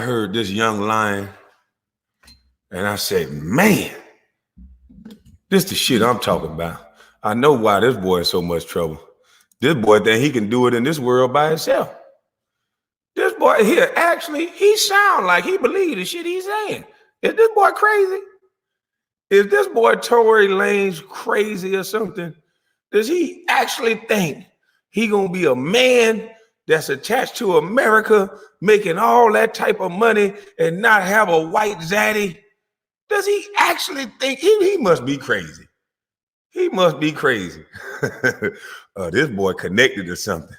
heard this young lion, and I said, man, this the shit I'm talking about. I know why this boy is so much trouble. This boy think he can do it in this world by himself. This boy here, actually, he sound like he believes the shit he's saying. Is this boy crazy? Is this boy Tory Lanez crazy or something? Does he actually think he gonna be a man that's attached to America, making all that type of money and not have a white zaddy? Does he actually think he must be crazy? He must be crazy. This boy connected to something.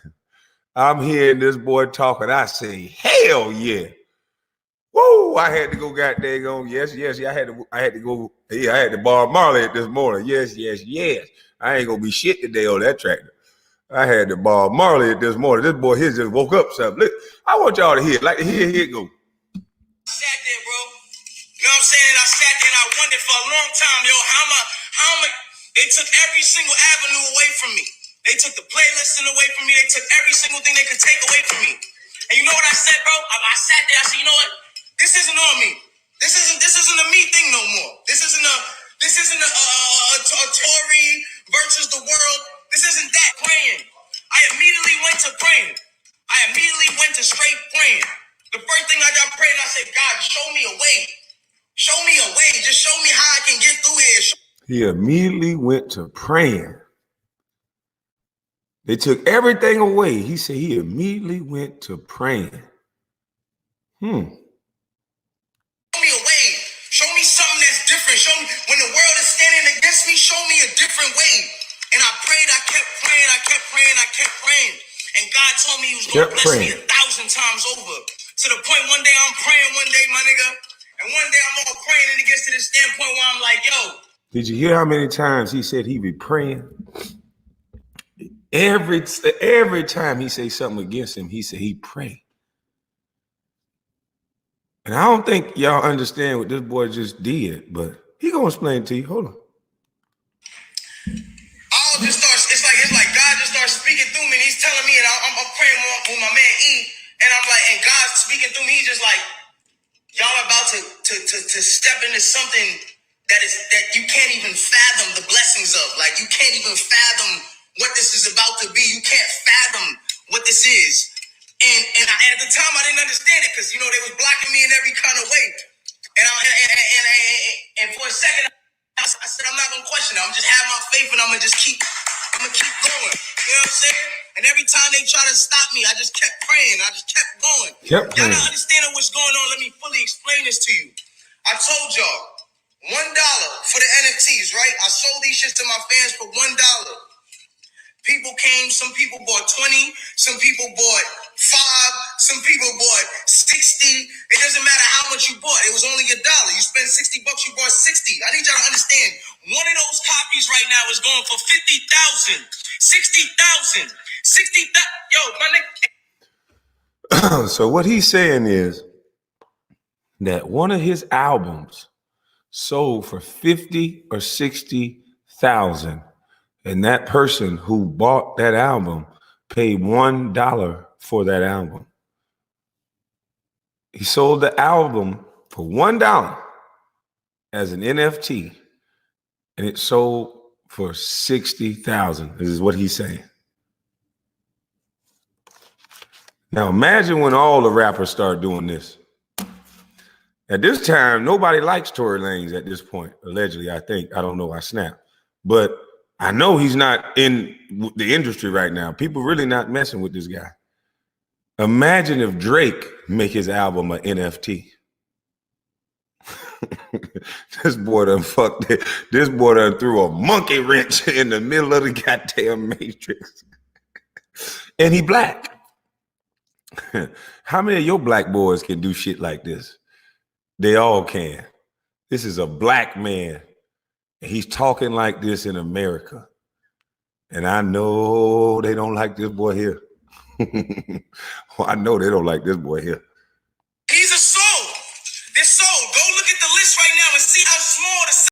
I'm hearing this boy talking. I say, hell yeah. Whoa, I had to go goddamn on. Yes. I had to go. Yeah, I had to borrow Marley at this morning. Yes. I ain't gonna be shit today on that tractor. I had to borrow Marley at this morning. This boy here just woke up something. Look, I want y'all to hear it. Like, here it go. Sat there, bro. You know what I'm saying? I sat there and I wondered for a long time, yo, how am I? They took every single avenue away from me. They took the playlisting away from me. They took every single thing they could take away from me. And you know what I said, bro? I sat there. I said, you know what? This isn't on me. This isn't a me thing no more. This isn't a Tory versus the world. This isn't that praying. I immediately went to praying. I immediately went to straight praying. The first thing I got praying, I said, God, show me a way. Show me a way. Just show me how I can get through here. He immediately went to praying. They took everything away. He said he immediately went to praying. Show me a way. Show me something that's different. Show me when the world is standing against me, show me a different way. And I prayed, I kept praying, I kept praying. And God told me he was going to bless me 1,000 times over. To the point one day I'm praying one day, my nigga. And one day I'm all praying and it gets to this standpoint where I'm like, yo. Did you hear how many times he said he be praying? Every time he say something against him, he said he pray. And I don't think y'all understand what this boy just did, but he gonna explain it to you. Hold on. It's like God just starts speaking through me and he's telling me, and I'm praying with my man E, and I'm like, and God's speaking through me, he's just like, y'all about to step into something that you can't even fathom the blessings of. Like, you can't even fathom what this is about to be. You can't fathom what this is. And at the time I didn't understand it because, you know, they was blocking me in every kind of way. And for a second I said, I'm not gonna question it. I'm just have my faith and I'm gonna keep going. You know what I'm saying? And every time they try to stop me, I just kept praying. I just kept going. Y'all not understanding what's going on. Let me fully explain this to you. I told y'all, $1 for the NFTs, right? I sold these shits to my fans for $1. People came, some people bought 20, some people bought 5, some people bought 60. It doesn't matter how much you bought. It was only $1. You spend $60, you bought 60. I need y'all to understand. One of those copies right now is going for 50,000, 60,000, 60,000. Yo, my nigga. So what he's saying is that one of his albums sold for 50 or 60,000. And that person who bought that album paid $1 for that album. He sold the album for $1 as an NFT, and it sold for 60,000. This is what he's saying. Now imagine when all the rappers start doing this. At this time, nobody likes Tory Lanez at this point, allegedly, I think. I don't know, I snap. But I know he's not in the industry right now. People really not messing with this guy. Imagine if Drake make his album an NFT. This boy done fucked it. This boy done threw a monkey wrench in the middle of the goddamn matrix. And he black. How many of your black boys can do shit like this? They all can. This is a black man. He's talking like this in America. And I know they don't like this boy here. Well, I know they don't like this boy here. He's a soul. This soul. Go look at the list right now and see how small the.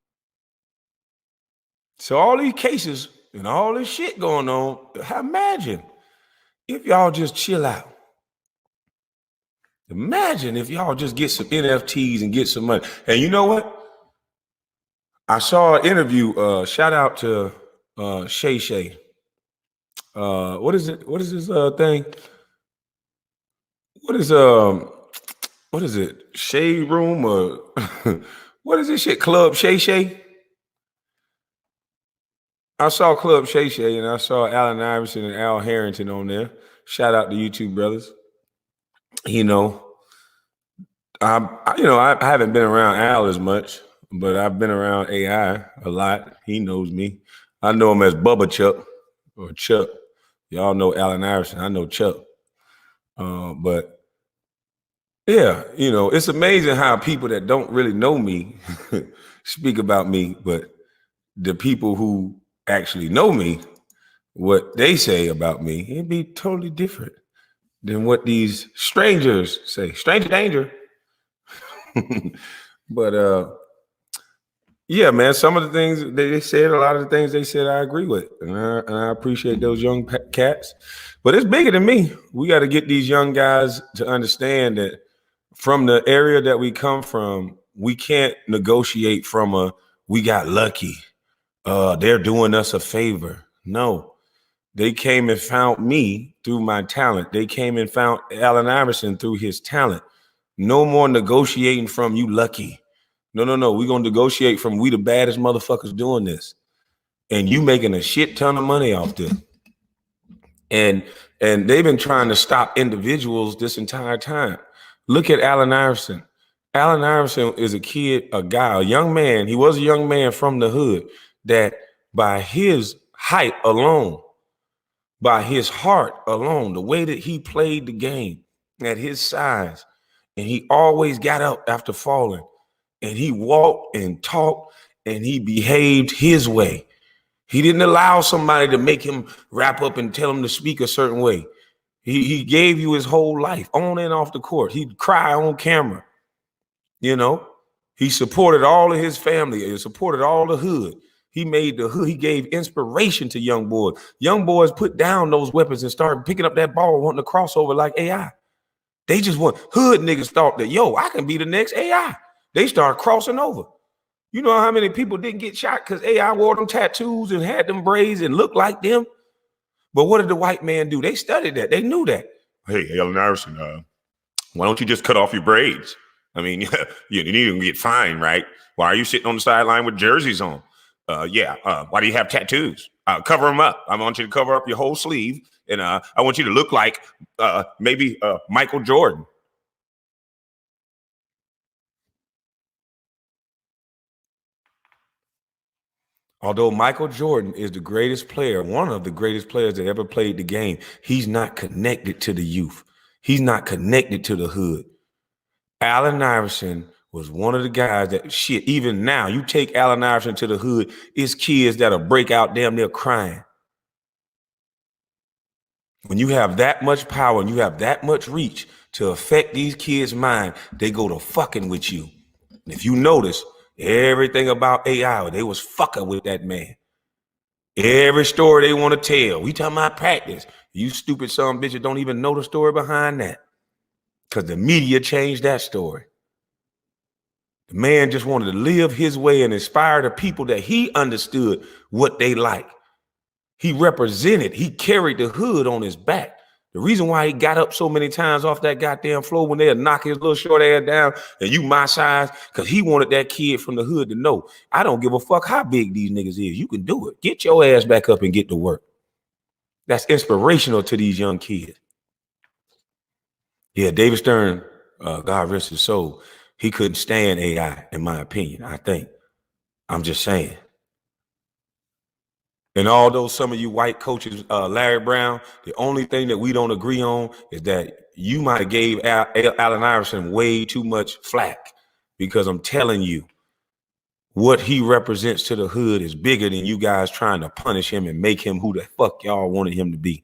So all these cases and all this shit going on, imagine if y'all just chill out. Imagine if y'all just get some NFTs and get some money. And you know what? I saw an interview. Shout out to Shay Shay. What is it? What is this thing? What is it? Shade Room or what is this shit? Club Shay Shay? I saw Club Shay Shay and I saw Allen Iverson and Al Harrington on there. Shout out to you two brothers. You know, I haven't been around Al as much, but I've been around AI a lot. He knows me. I know him as Bubba Chuck or Chuck. Y'all know Allen Iverson. I know Chuck. But yeah, it's amazing how people that don't really know me speak about me, but the people who actually know me, what they say about me, it'd be totally different than what these strangers say. Stranger danger. But yeah, man, some of the things they said, a lot of the things they said, I agree with. And I appreciate those young cats. But it's bigger than me. We got to get these young guys to understand that from the area that we come from, we can't negotiate from we got lucky. They're doing us a favor. No. They came and found me through my talent. They came and found Allen Iverson through his talent. No more negotiating from you lucky. No. We're going to negotiate from we the baddest motherfuckers doing this. And you making a shit ton of money off this. And they've been trying to stop individuals this entire time. Look at Allen Iverson. Allen Iverson is a young man. He was a young man from the hood that by his height alone, by his heart alone, the way that he played the game at his size, and he always got up after falling, and he walked and talked, and he behaved his way. He didn't allow somebody to make him wrap up and tell him to speak a certain way. He gave you his whole life on and off the court. He'd cry on camera. He supported all of his family. He supported all the hood. He made the hood. He gave inspiration to young boys. Young boys put down those weapons and started picking up that ball, wanting to cross over like AI. They just hood niggas thought that, I can be the next AI. They started crossing over. You know how many people didn't get shot because AI wore them tattoos and had them braids and looked like them? But what did the white man do? They studied that. They knew that. Hey, Allen Iverson, why don't you just cut off your braids? I mean, you need to get fined, right? Why are you sitting on the sideline with jerseys on? Why do you have tattoos? Cover them up. I want you to cover up your whole sleeve. And I want you to look like maybe Michael Jordan. Although Michael Jordan is the greatest player, one of the greatest players that ever played the game, he's not connected to the youth. He's not connected to the hood. Allen Iverson was one of the guys that even now, you take Allen Iverson to the hood, it's kids that'll break out damn near crying. When you have that much power and you have that much reach to affect these kids' mind, they go to fucking with you. And if you notice, everything about AI, they was fucking with that man. Every story they want to tell, we talking about practice. You stupid son of bitches don't even know the story behind that. Because the media changed that story. The man just wanted to live his way and inspire the people that he understood what they like. He carried the hood on his back. The reason why he got up so many times off that goddamn floor when they'll knock his little short ass down and you my size, because he wanted that kid from the hood to know, I don't give a fuck how big these niggas is. You can do it. Get your ass back up and get to work. That's inspirational to these young kids. Yeah, David Stern, God rest his soul, he couldn't stand AI, in my opinion, I think. I'm just saying. And although some of you white coaches, Larry Brown, the only thing that we don't agree on is that you might have gave Allen Iverson way too much flack, because I'm telling you, what he represents to the hood is bigger than you guys trying to punish him and make him who the fuck y'all wanted him to be.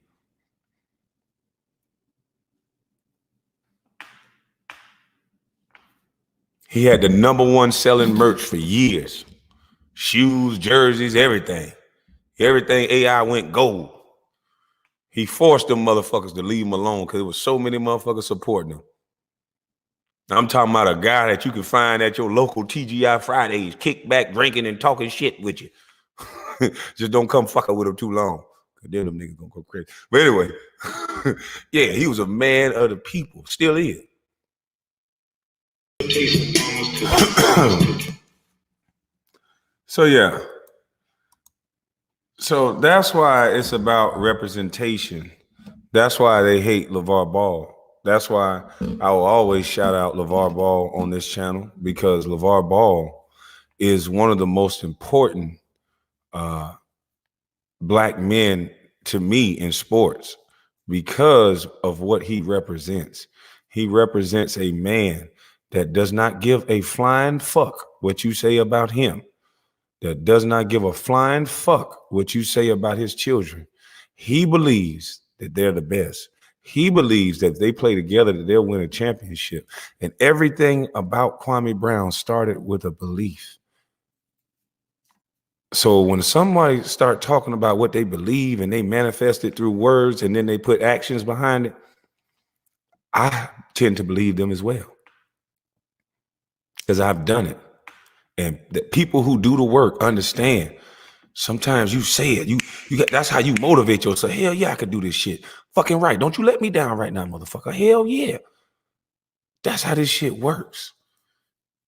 He had the #1 selling merch for years. Shoes, jerseys, everything. Everything AI went gold. He forced them motherfuckers to leave him alone because there was so many motherfuckers supporting him. I'm talking about a guy that you can find at your local TGI Fridays, kick back, drinking and talking shit with you. Just don't come fucking with him too long. Then them niggas gonna go crazy. But anyway, yeah, he was a man of the people. Still is. So yeah. So that's why it's about representation. That's why they hate LeVar Ball. That's why I will always shout out LeVar Ball on this channel, because LeVar Ball is one of the most important black men to me in sports because of what he represents. He represents a man that does not give a flying fuck what you say about him, that does not give a flying fuck what you say about his children. He believes that they're the best. He believes that if they play together, that they'll win a championship. And everything about Kwame Brown started with a belief. So when somebody start talking about what they believe and they manifest it through words and then they put actions behind it, I tend to believe them as well, because I've done it. And the people who do the work understand. Sometimes you say it, you got, that's how you motivate yourself. Hell yeah, I could do this shit. Fucking right. Don't you let me down right now, motherfucker. Hell yeah. That's how this shit works.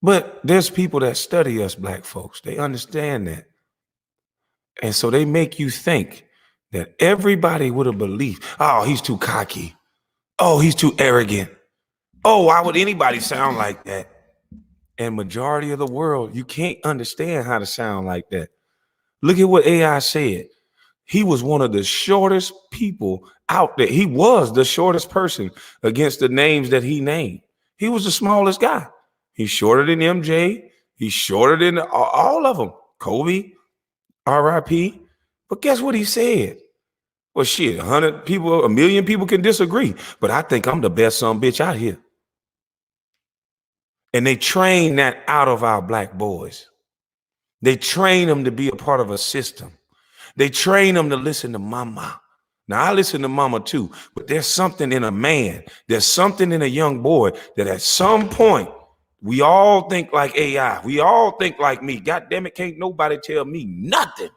But there's people that study us black folks. They understand that. And so they make you think that everybody with a belief, oh, he's too cocky. Oh, he's too arrogant. Oh, why would anybody sound like that? And majority of the world, you can't understand how to sound like that. Look at what AI said. He was one of the shortest people out there. He was the shortest person against the names that he named. He was the smallest guy. He's shorter than MJ. He's shorter than all of them. Kobe, RIP. But guess what he said? Well, shit, 100 people, 1 million people can disagree, but I think I'm the best son bitch out here. And they train that out of our black boys. They train them to be a part of a system. They train them to listen to mama. Now, I listen to mama too, but there's something in a man, there's something in a young boy that at some point, we all think like AI. We all think like me. God damn it, can't nobody tell me nothing.